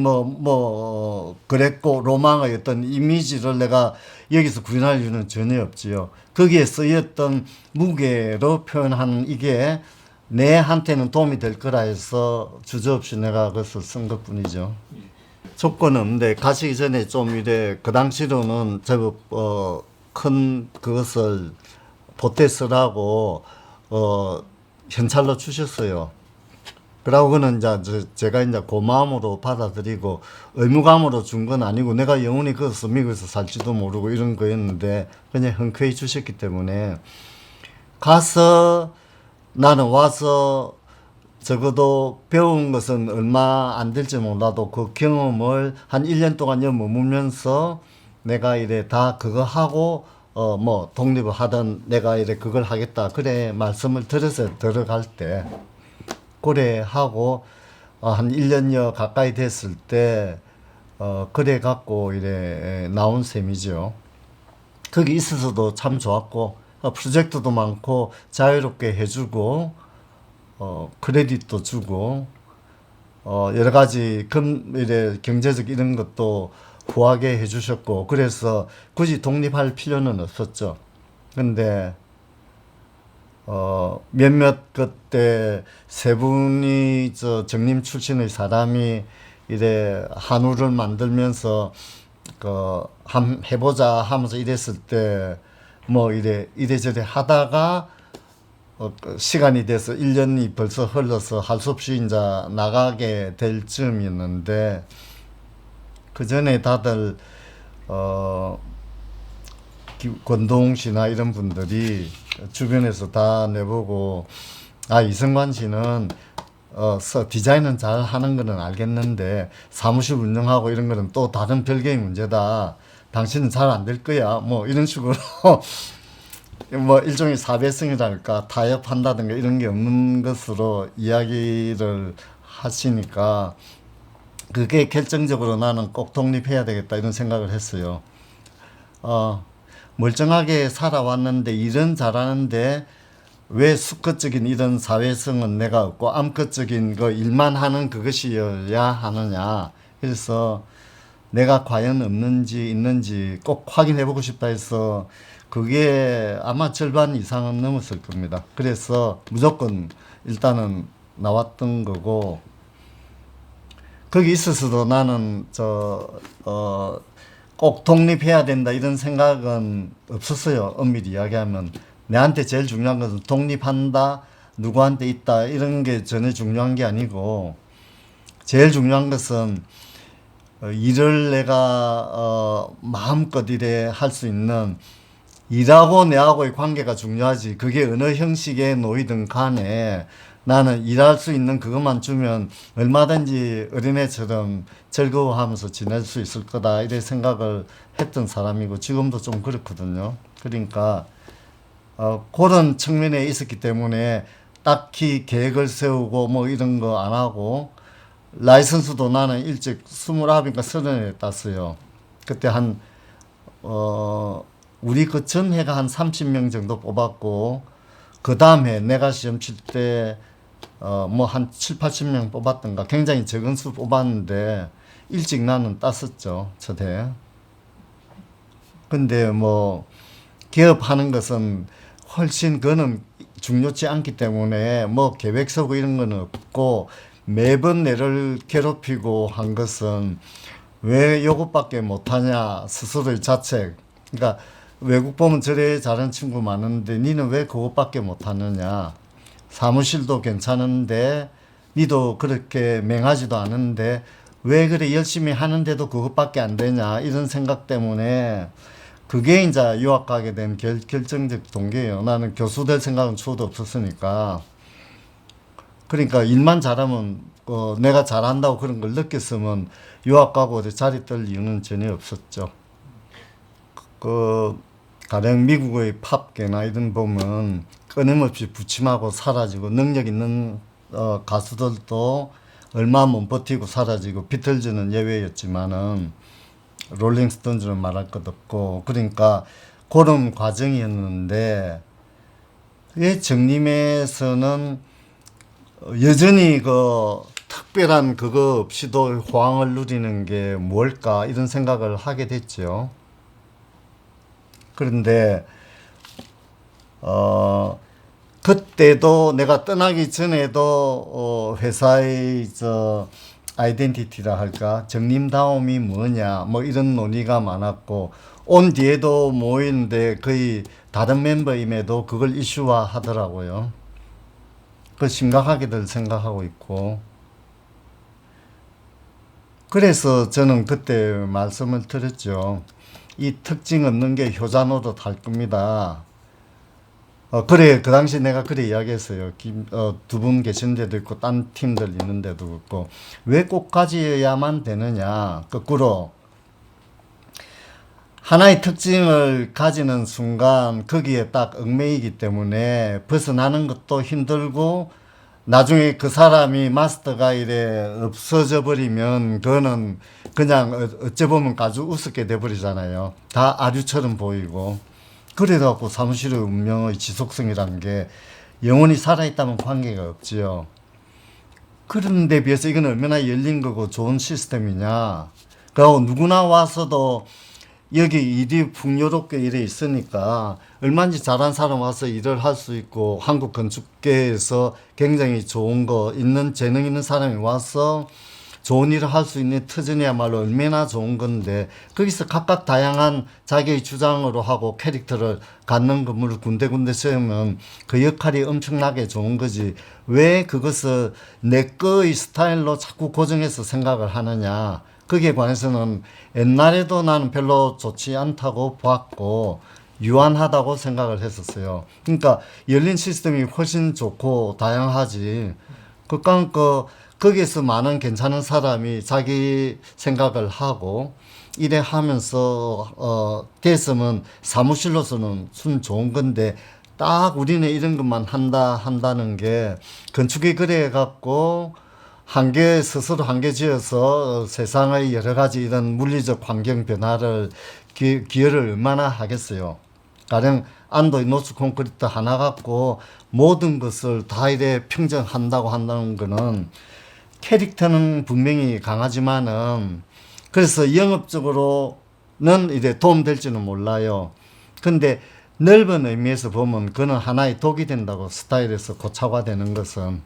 그랬고 로망의 어떤 이미지를 내가 여기서 구현할 이유는 전혀 없지요. 거기에 쓰였던 무게로 표현한 이게 내한테는 도움이 될 거라 해서 주저없이 내가 그것을 쓴 것 뿐이죠. 조건은 없는데 가시기 전에 좀 이래 그 당시로는 제법 큰 그것을 보태 쓰라고 현찰로 주셨어요. 그러고 그는 이제 제가 이제 고마움으로 받아들이고 의무감으로 준 건 아니고 내가 영원히 거기서 미국에서 살지도 모르고 이런 거였는데 그냥 흔쾌히 주셨기 때문에 가서 나는 와서 적어도 배운 것은 얼마 안 될지 몰라도 그 경험을 한 1년 동안 여 머물면서 내가 이래 다 그거 하고 독립을 하든 내가 이래 그걸 하겠다 그래 말씀을 들어서 들어갈 때 그래 하고 한 1년여 가까이 됐을 때 그래 갖고 이래 나온 셈이죠. 거기 있어서도 참 좋았고 프로젝트도 많고 자유롭게 해주고 크레딧도 주고 여러 가지 이래 경제적 이런 것도 후하게 해주셨고 그래서 굳이 독립할 필요는 없었죠. 근데 몇몇 그때 세 분이 저 정림 출신의 사람이 이래 한우를 만들면서 해보자 하면서 이랬을 때 이래저래 하다가 시간이 돼서 1년이 벌써 흘러서 할 수 없이 이제 나가게 될 즈음이었는데 그 전에 다들 권동 씨나 이런 분들이 주변에서 다 내보고 이승관 씨는 디자인은 잘 하는 거는 알겠는데 사무실 운영하고 이런 거는 또 다른 별개의 문제다. 당신은 잘 안 될 거야. 이런 식으로 일종의 사배성이랄까 타협한다든가 이런 게 없는 것으로 이야기를 하시니까 그게 결정적으로 나는 꼭 독립해야 되겠다 이런 생각을 했어요. 멀쩡하게 살아왔는데 일은 잘하는데 왜 수컷적인 이런 사회성은 내가 없고 암컷적인 거 일만 하는 그것이어야 하느냐. 그래서 내가 과연 없는지 있는지 꼭 확인해보고 싶다 해서 그게 아마 절반 이상은 넘었을 겁니다. 그래서 무조건 일단은 나왔던 거고 거기 있어서도 나는 꼭 독립해야 된다 이런 생각은 없었어요. 엄밀히 이야기하면 내한테 제일 중요한 것은 독립한다 누구한테 있다 이런 게 전혀 중요한 게 아니고 제일 중요한 것은 일을 내가 마음껏 이래 할 수 있는 일하고 내하고의 관계가 중요하지 그게 어느 형식의 노이든 간에 나는 일할 수 있는 그것만 주면 얼마든지 어린애처럼 즐거워하면서 지낼 수 있을 거다 이래 생각을 했던 사람이고 지금도 좀 그렇거든요. 그러니까 그런 측면에 있었기 때문에 딱히 계획을 세우고 이런 거 안 하고 라이선스도 나는 일찍 29인가 30에 땄어요. 그때 우리 그 전해가 한 30명 정도 뽑았고 그 다음에 내가 시험 칠 때 한 7, 80명 뽑았던가 굉장히 적은 수 뽑았는데 일찍 나는 땄었죠. 첫해. 근데 뭐 기업하는 것은 훨씬 그거는 중요치 않기 때문에 뭐 계획 서고 이런 건 없고 매번 내를 괴롭히고 한 것은 왜 요것밖에 못하냐 스스로의 자책. 그러니까 외국 보면 저래 잘하는 친구 많은데 니는 왜 그것밖에 못하느냐. 사무실도 괜찮은데 니도 그렇게 맹하지도 않은데 왜 그래 열심히 하는데도 그것밖에 안 되냐 이런 생각 때문에 그게 이제 유학 가게 된 결정적 동기예요. 나는 교수 될 생각은 추호도 없었으니까. 그러니까 일만 잘하면 내가 잘한다고 그런 걸 느꼈으면 유학 가고 어디 자리 뜰 이유는 전혀 없었죠. 가령 미국의 팝계나 이런 보면 끊임없이 부침하고 사라지고 능력 있는 가수들도 얼마 못 버티고 사라지고 비틀즈는 예외였지만은 롤링스톤즈는 말할 것 없고 그러니까 그런 과정이었는데 왜 정림에서는 여전히 그 특별한 그거 없이도 호황을 누리는 게 뭘까 이런 생각을 하게 됐죠. 그런데 그때도 내가 떠나기 전에도 회사의 아이덴티티라 할까 정림다움이 뭐냐 뭐 이런 논의가 많았고 온 뒤에도 모이는데 거의 다른 멤버임에도 그걸 이슈화 하더라고요. 그 심각하게들 생각하고 있고 그래서 저는 그때 말씀을 드렸죠. 이 특징 없는 게 효자 노릇 할 겁니다. 그래, 그 당시 내가 그래 이야기했어요. 두 분 계신 데도 있고, 딴 팀들 있는 데도 있고, 왜 꼭 가져야만 되느냐. 거꾸로, 하나의 특징을 가지는 순간 거기에 딱 얽매이기 때문에 벗어나는 것도 힘들고, 나중에 그 사람이 마스터가 이래 없어져 버리면 그거는 그냥 어찌 보면 아주 우습게 돼버리잖아요. 다 아류처럼 보이고. 그래갖고 사무실의 운명의 지속성이라는 게 영원히 살아있다면 관계가 없지요. 그런 데 비해서 이건 얼마나 열린 거고 좋은 시스템이냐. 그리고 누구나 와서도 여기 일이 풍요롭게 일에 있으니까 얼마든지 잘한 사람 와서 일을 할 수 있고 한국 건축계에서 굉장히 좋은 거 있는 재능 있는 사람이 와서 좋은 일을 할 수 있는 터전이야말로 얼마나 좋은 건데 거기서 각각 다양한 자기의 주장으로 하고 캐릭터를 갖는 건물을 군데군데 세우면 그 역할이 엄청나게 좋은 거지 왜 그것을 내 거의 스타일로 자꾸 고정해서 생각을 하느냐. 거기에 관해서는 옛날에도 나는 별로 좋지 않다고 봤고 유한하다고 생각을 했었어요. 그러니까 열린 시스템이 훨씬 좋고 다양하지. 거기에서 많은 괜찮은 사람이 자기 생각을 하고 이래 하면서 됐으면 사무실로서는 순 좋은 건데 딱 우리는 이런 것만 한다는 게 건축이 그래 갖고 스스로 한계 지어서 세상의 여러 가지 이런 물리적 환경 변화를 기여를 얼마나 하겠어요. 가령 안도의 노수 콘크리트 하나 갖고 모든 것을 다 이래 평정한다고 한다는 거는 캐릭터는 분명히 강하지만은 그래서 영업적으로는 이래 도움될지는 몰라요. 근데 넓은 의미에서 보면 그는 하나의 독이 된다고 스타일에서 고착화되는 것은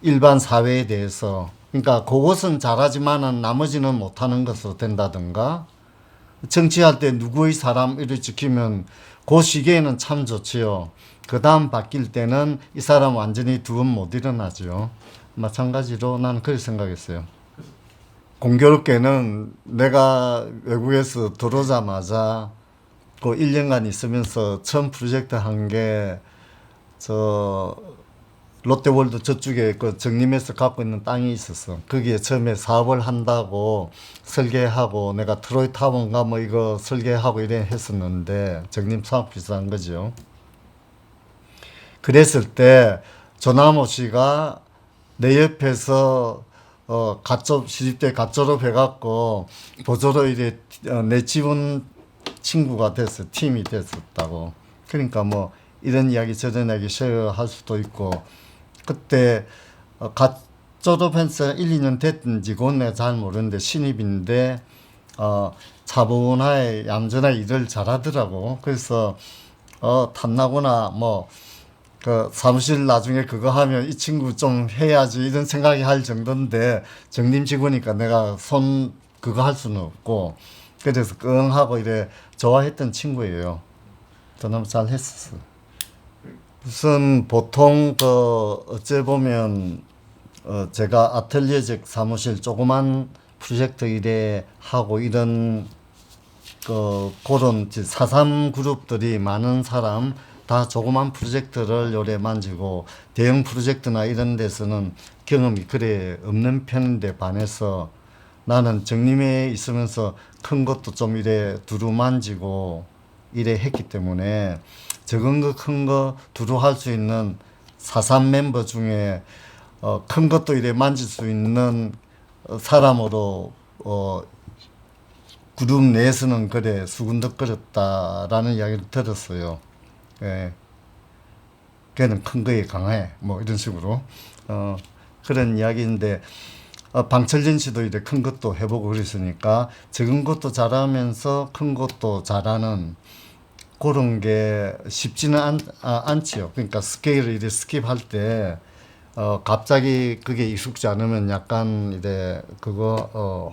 일반 사회에 대해서 그러니까 그것은 잘하지만은 나머지는 못하는 것으로 된다든가 정치할 때 누구의 사람 이를 지키면 그 시기에는 참 좋지요. 그 다음 바뀔 때는 이 사람 완전히 두 번 못 일어나죠. 마찬가지로 나는 그렇게 생각했어요. 공교롭게는 내가 외국에서 들어오자마자 그 1년간 있으면서 처음 프로젝트 한 게 롯데월드 저쪽에 그 정림에서 갖고 있는 땅이 있었어. 거기에 처음에 사업을 한다고 설계하고 내가 트로이 타운가 뭐 이거 설계하고 이래 했었는데 정림 사업 비슷한 거죠. 그랬을 때 조남호 씨가 내 옆에서 시집대 갓졸업 해갖고 보조로 이래 내 지원 친구가 됐어. 팀이 됐었다고. 그러니까 뭐 이런 이야기 저런 이야기 쉐어할 수도 있고 그때 갓 졸업해서 1, 2년 됐든지 그건 내가 잘 모르는데 신입인데 차분하게 얌전하게 일을 잘하더라고. 그래서 탐나구나 뭐 그 사무실 나중에 그거 하면 이 친구 좀 해야지 이런 생각이 할 정도인데 정림 직원이니까 내가 손 그거 할 수는 없고 그래서 끙 하고 이래 좋아했던 친구예요. 너무 잘 했었어. 우선 보통 어째 보면 제가 아틀리에적 사무실 조그만 프로젝트 일에 하고 이런 그런 4.3 그룹들이 많은 사람 다 조그만 프로젝트를 요래 만지고 대형 프로젝트나 이런 데서는 경험이 그래 없는 편인데 반해서 나는 정림에 있으면서 큰 것도 좀 이래 두루 만지고 이래 했기 때문에 적은 거 큰 거 두루 할 수 있는 4.3 멤버 중에 큰 것도 이래 만질 수 있는 사람으로 그룹 내에서는 그래 수군덕거렸다라는 이야기를 들었어요. 예. 걔는 큰 거에 강해. 뭐 이런 식으로 그런 이야기인데 방철진 씨도 이래 큰 것도 해보고 그랬으니까 적은 것도 잘하면서 큰 것도 잘하는 그런 게 쉽지는 않지요. 그러니까 스케일을 이래 스킵할 때 갑자기 그게 익숙지 않으면 약간 이래 그거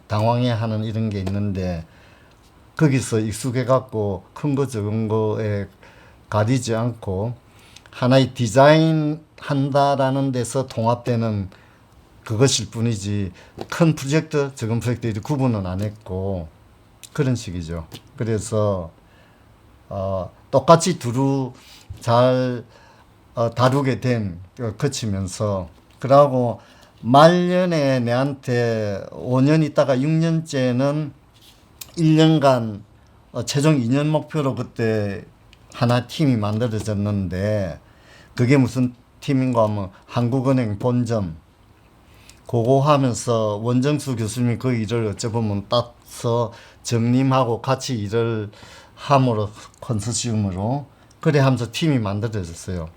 당황해 하는 이런 게 있는데 거기서 익숙해 갖고 큰 거 적은 거에 가리지 않고 하나의 디자인 한다라는 데서 통합되는 그것일 뿐이지 큰 프로젝트 적은 프로젝트 이렇게 구분은 안 했고 그런 식이죠. 그래서 똑같이 두루 잘 다루게 된 거치면서 그러고 말년에 내한테 5년 있다가 6년째는 1년간 최종 2년 목표로 그때 하나 팀이 만들어졌는데 그게 무슨 팀인가 하면 한국은행 본점 그거 하면서 원정수 교수님이 그 일을 어찌 보면 따서 정림하고 같이 일을 함으로 컨소시엄으로 그래 하면서 팀이 만들어졌어요.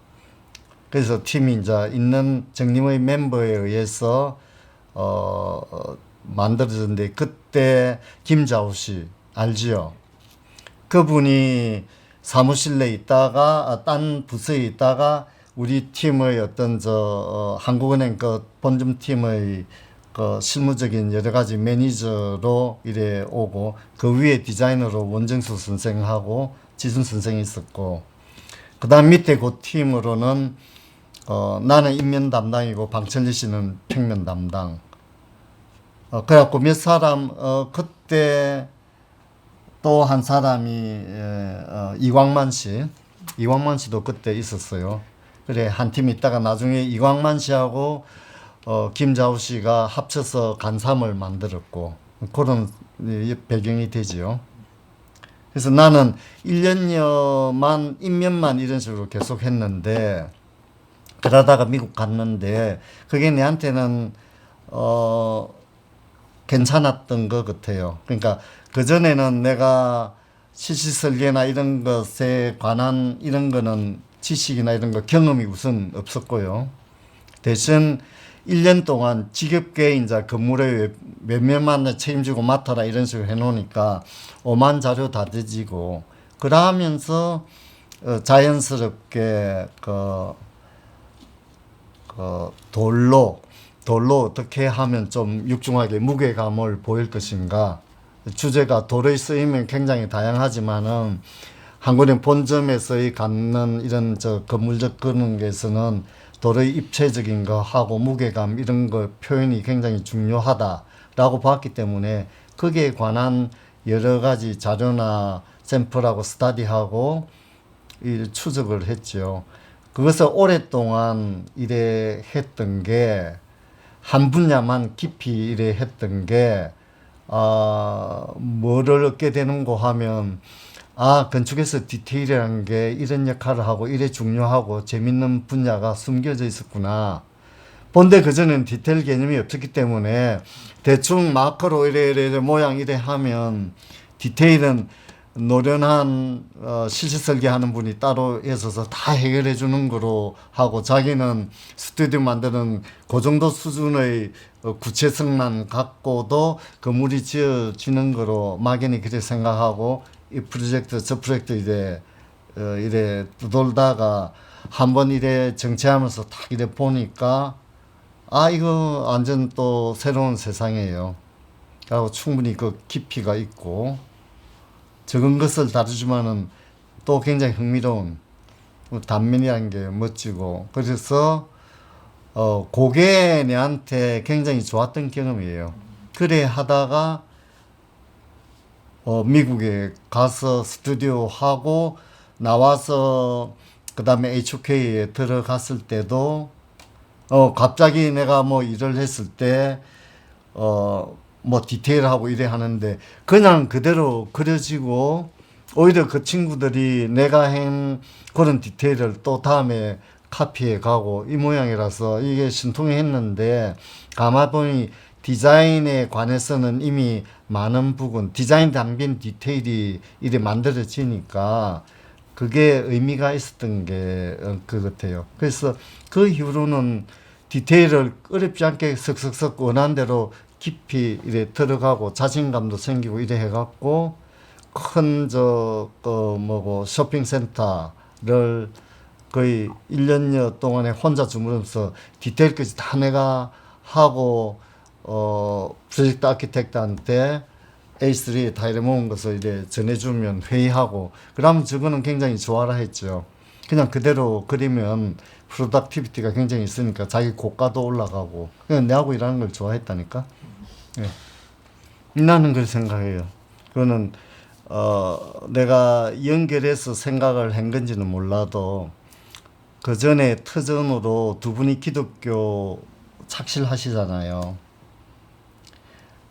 그래서 팀이 이제 있는 정림의 멤버에 의해서 만들어졌는데 그때 김자우 씨 알지요? 그분이 사무실 내에 있다가 딴 부서에 있다가 우리 팀의 어떤 한국은행 그 본점 팀의 그 실무적인 여러 가지 매니저로 이래 오고 그 위에 디자이너로 원정수 선생하고 지순 선생이 있었고 그다음 밑에 그 팀으로는 나는 인면 담당이고 방철리 씨는 평면 담당. 그래갖고 몇 사람 그때 또 한 사람이 이광만 씨도 그때 있었어요. 그래 한 팀 있다가 나중에 이광만 씨하고 김자우 씨가 합쳐서 간삼을 만들었고 그런 배경이 되지요. 그래서 나는 1년여만 인면만 이런 식으로 계속 했는데 그러다가 미국 갔는데 그게 내한테는 괜찮았던 것 같아요. 그러니까 그전에는 내가 시시설계나 이런 것에 관한 이런 거는 지식이나 이런 거 경험이 우선 없었고요. 대신 1년 동안 지겹게 이제 건물에 몇몇만 책임지고 맡아라 이런 식으로 해놓으니까 오만 자료 다 뒤지고 그러면서 자연스럽게 돌로 어떻게 하면 좀 육중하게 무게감을 보일 것인가. 주제가 돌의 쓰임은 굉장히 다양하지만은 한국은행 본점에서의 갖는 이런 건물적 그런 게서는 돌의 입체적인 거 하고 무게감 이런 거 표현이 굉장히 중요하다라고 봤기 때문에 거기에 관한 여러 가지 자료나 샘플하고 스터디하고 추적을 했죠. 그것을 오랫동안 이래 했던 게 한 분야만 깊이 이래 했던 게 뭐를 얻게 되는고 하면 건축에서 디테일이라는 게 이런 역할을 하고 이래 중요하고 재밌는 분야가 숨겨져 있었구나. 본데 그전에는 디테일 개념이 없었기 때문에 대충 마커로 이래 모양 이래 하면 디테일은 노련한 실시 설계하는 분이 따로 있어서 다 해결해 주는 거로 하고 자기는 스튜디오 만드는 그 정도 수준의 구체성만 갖고도 건물이 지어지는 거로 막연히 그렇게 생각하고 이 프로젝트 저 프로젝트 이래 두돌다가 한번 이래 정체하면서 딱 이래 보니까 아 이거 완전 또 새로운 세상이에요. 그리고 충분히 그 깊이가 있고 적은 것을 다루지만은 또 굉장히 흥미로운 단면이라는 게 멋지고 그래서 그게 내한테 굉장히 좋았던 경험이에요. 그래 하다가 미국에 가서 스튜디오 하고 나와서 그 다음에 HOK에 들어갔을 때도 갑자기 내가 뭐 일을 했을 때 뭐 디테일하고 이래 하는데 그냥 그대로 그려지고 오히려 그 친구들이 내가 한 그런 디테일을 또 다음에 카피해 가고 이 모양이라서 이게 신통해 했는데 가만 보니 디자인에 관해서는 이미 많은 부분 디자인 담긴 디테일이 이래 만들어지니까 그게 의미가 있었던 게 그 같아요. 그래서 그 이후로는 디테일을 어렵지 않게 석석석 원하는 대로 깊이 이래 들어가고 자신감도 생기고 이래 해갖고 큰 뭐고 쇼핑센터를 거의 1년여 동안에 혼자 주무르면서 디테일까지 다 내가 하고 프로젝트 아키텍트한테 A3 다 이래 모은 것을 이래 전해주면 회의하고 그러면 저거는 굉장히 좋아라 했죠. 그냥 그대로 그리면 프로덕티비티가 굉장히 있으니까 자기 고가도 올라가고 그냥 내하고 일하는 걸 좋아했다니까. 예. 나는 그렇게 생각해요. 그거는 내가 연결해서 생각을 한 건지는 몰라도 그 전에 터전으로 두 분이 기독교 착실하시잖아요.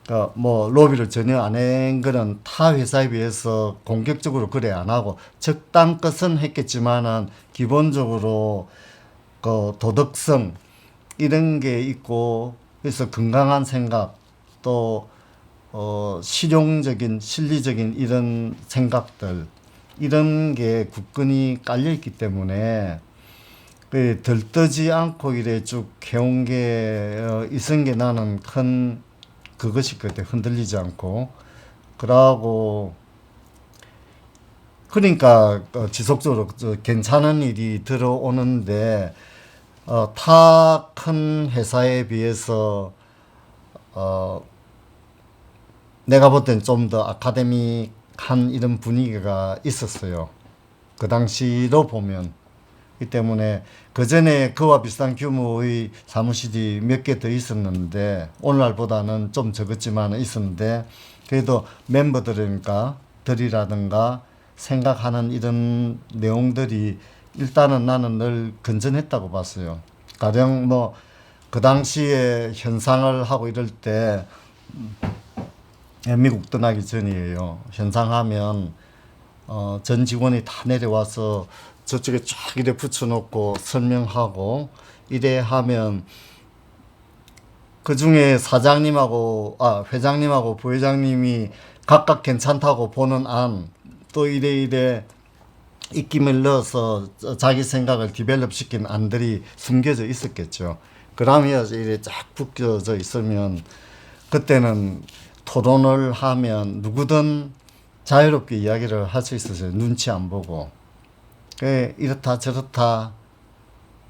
그러니까 뭐 로비를 전혀 안 한 거는 타 회사에 비해서 공격적으로 그래 안 하고 적당 것은 했겠지만은 기본적으로 그 도덕성 이런 게 있고 그래서 건강한 생각 또 실용적인 실리적인 이런 생각들 이런 게 굳건히 깔려 있기 때문에 그 들뜨지 않고 이래 쭉 해온 게 있은 게 나는 큰 그것이 그때 흔들리지 않고 그러고 그러니까 지속적으로 괜찮은 일이 들어오는데 타 큰 회사에 비해서 내가 볼 땐 좀 더 아카데믹한 이런 분위기가 있었어요. 그 당시로 보면. 그 때문에 그 전에 그와 비슷한 규모의 사무실이 몇 개 더 있었는데 오늘날보다는 좀 적었지만 있었는데 그래도 멤버들이니까 들이라든가 생각하는 이런 내용들이 일단은 나는 늘 건전했다고 봤어요. 가령 뭐 그 당시에 현상을 하고 이럴 때 미국 떠나기 전이에요. 현상하면 전 직원이 다 내려와서 저쪽에 쫙 이래 붙여놓고 설명하고 이래 하면 그 중에 회장님하고 부회장님이 각각 괜찮다고 보는 안 또 이래 입김을 넣어서 자기 생각을 디벨롭 시킨 안들이 숨겨져 있었겠죠. 그러면 이래 쫙 묶여져 있으면 그때는 토론을 하면 누구든 자유롭게 이야기를 할 수 있었어요. 눈치 안 보고. 이렇다 저렇다.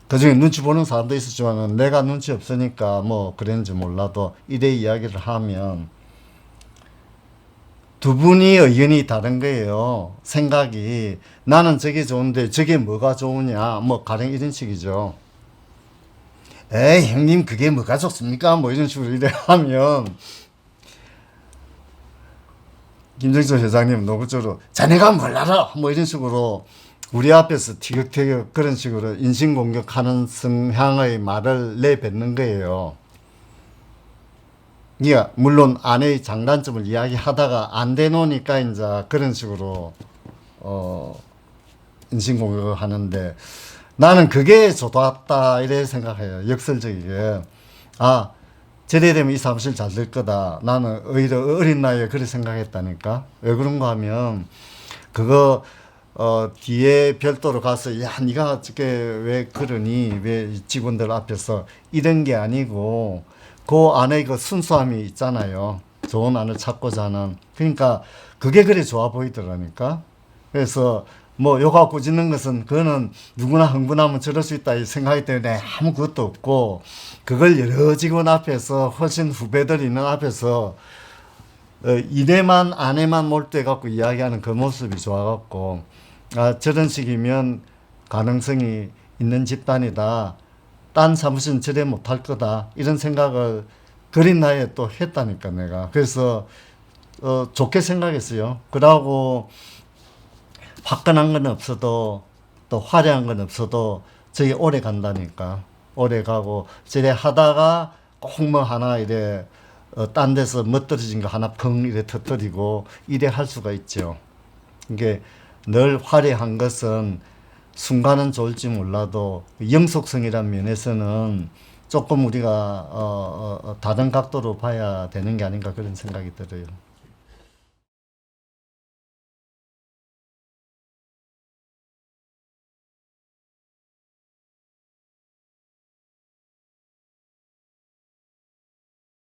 그중에 눈치 보는 사람도 있었지만 내가 눈치 없으니까 뭐 그랬는지 몰라도 이래 이야기를 하면 두 분이 의견이 다른 거예요. 생각이 나는 저게 좋은데 저게 뭐가 좋으냐 뭐 가령 이런 식이죠. 에이 형님 그게 뭐가 좋습니까 뭐 이런 식으로 이래 하면 김정철 회장님 노골적으로 자네가 뭘 알아 뭐 이런 식으로 우리 앞에서 티격태격 그런 식으로 인신공격하는 성향의 말을 내뱉는 거예요. 그러니까 물론 아내의 장단점을 이야기하다가 안 되노니까 이제 그런 식으로 인신공격을 하는데 나는 그게 좋았다 이래 생각해요. 역설적이게. 아 저래 되면 이 사무실 잘 될 거다. 나는 오히려 어린 나이에 그렇게 생각했다니까. 왜 그런가 하면 그거 뒤에 별도로 가서 야 네가 어떻게 왜 그러니 왜 직원들 앞에서 이런 게 아니고 그 안에 그 순수함이 있잖아요. 좋은 안을 찾고자 하는. 그러니까 그게 그래 좋아 보이더라니까. 그래서 뭐 요가 꾸짖는 것은 그거는 누구나 흥분하면 저럴 수 있다 이 생각이 때문에 아무 것도 없고 그걸 여러 직원 앞에서 훨씬 후배들 있는 앞에서 이래만 안에만 몰두해 갖고 이야기하는 그 모습이 좋아 갖고 아 저런 식이면 가능성이 있는 집단이다. 딴 사무실은 저래 못할 거다. 이런 생각을 그린 나이에 또 했다니까 내가. 그래서 좋게 생각했어요. 그러고 화끈한 건 없어도 또 화려한 건 없어도 저게 오래 간다니까. 오래 가고 저래 하다가 꼭 뭐 하나 이래 딴 데서 멋들어진 거 하나 펑 이래 터뜨리고 이래 할 수가 있죠. 이게 늘 화려한 것은 순간은 좋을지 몰라도 영속성이라는 면에서는 조금 우리가 다른 각도로 봐야 되는 게 아닌가 그런 생각이 들어요.